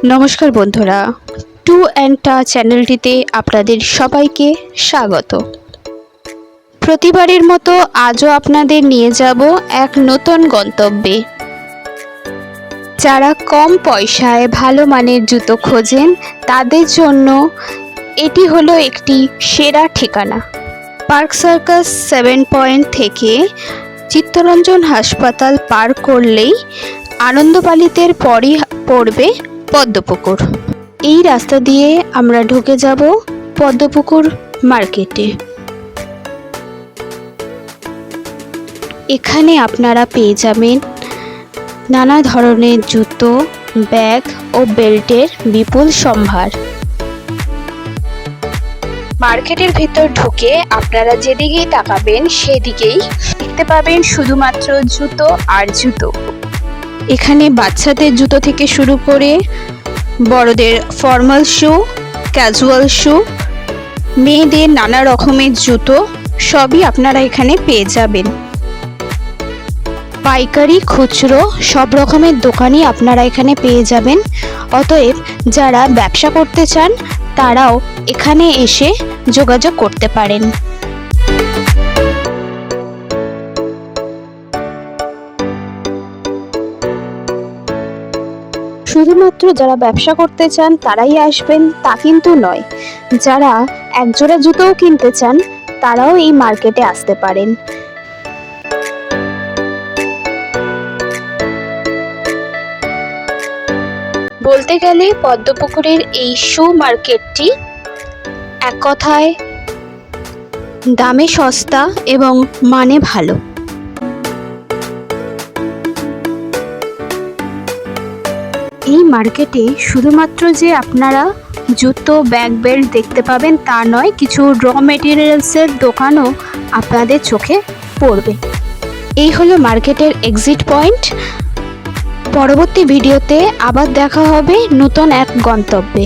নমস্কার বন্ধুরা, two and টা চ্যানেলটিতে আপনাদের সবাইকে স্বাগত। প্রতিবারের মতো আজও আপনাদের নিয়ে যাব এক নতুন গন্তব্যে। যারা কম পয়সায় ভালো মানের জুতো খোঁজেন তাদের জন্য এটি হলো একটি সেরা ঠিকানা। পার্ক সার্কাস 7 পয়েন্ট থেকে চিত্তরঞ্জন হাসপাতাল পার করলেই আনন্দপালিতের পরই পড়বে পদ্মপুকুর। এই রাস্তা দিয়ে আমরা ঢুকে যাব পদ্মপুকুর মার্কেটে। এখানে আপনারা পেয়ে যাবেন নানা ধরনের জুতো, ব্যাগ ও বেল্টের বিপুল সম্ভার। মার্কেটের ভিতর ঢুকে আপনারা যেদিকেই তাকাবেন সেদিকেই দেখতে পাবেন শুধুমাত্র জুতো আর জুতো। এখানে বাচ্চাদের জুতো থেকে শুরু করে বড়দের ফর্মাল শু, ক্যাজুয়াল শু, মেয়েদের নানা রকমের জুতো সবই আপনারা এখানে পেয়ে যাবেন। পাইকারি, খুচরো সব রকমের দোকানই আপনারা এখানে পেয়ে যাবেন। অতএব যারা ব্যবসা করতে চান তারাও এখানে এসে যোগাযোগ করতে পারেন। শুধুমাত্র যারা ব্যবসা করতে চান তারাই আসবেন তা কিন্তু নয়, যারা একজোড়া জুতোও কিনতে চান তারাও এই মার্কেটে আসতে পারেন। বলতে গেলে পদ্মপুকুরের এই শু মার্কেটটি এক কথায় দামে সস্তা এবং মানে ভালো। এই মার্কেটে শুধুমাত্র যে আপনারা জুতো, ব্যাগ, বেল্ট দেখতে পাবেন তা নয়, কিছু র মেটেরিয়ালসের দোকানও আপনাদের চোখে পড়বে। এই হলো মার্কেটের এক্সিট পয়েন্ট। পরবর্তী ভিডিওতে আবার দেখা হবে নতুন এক গন্তব্যে।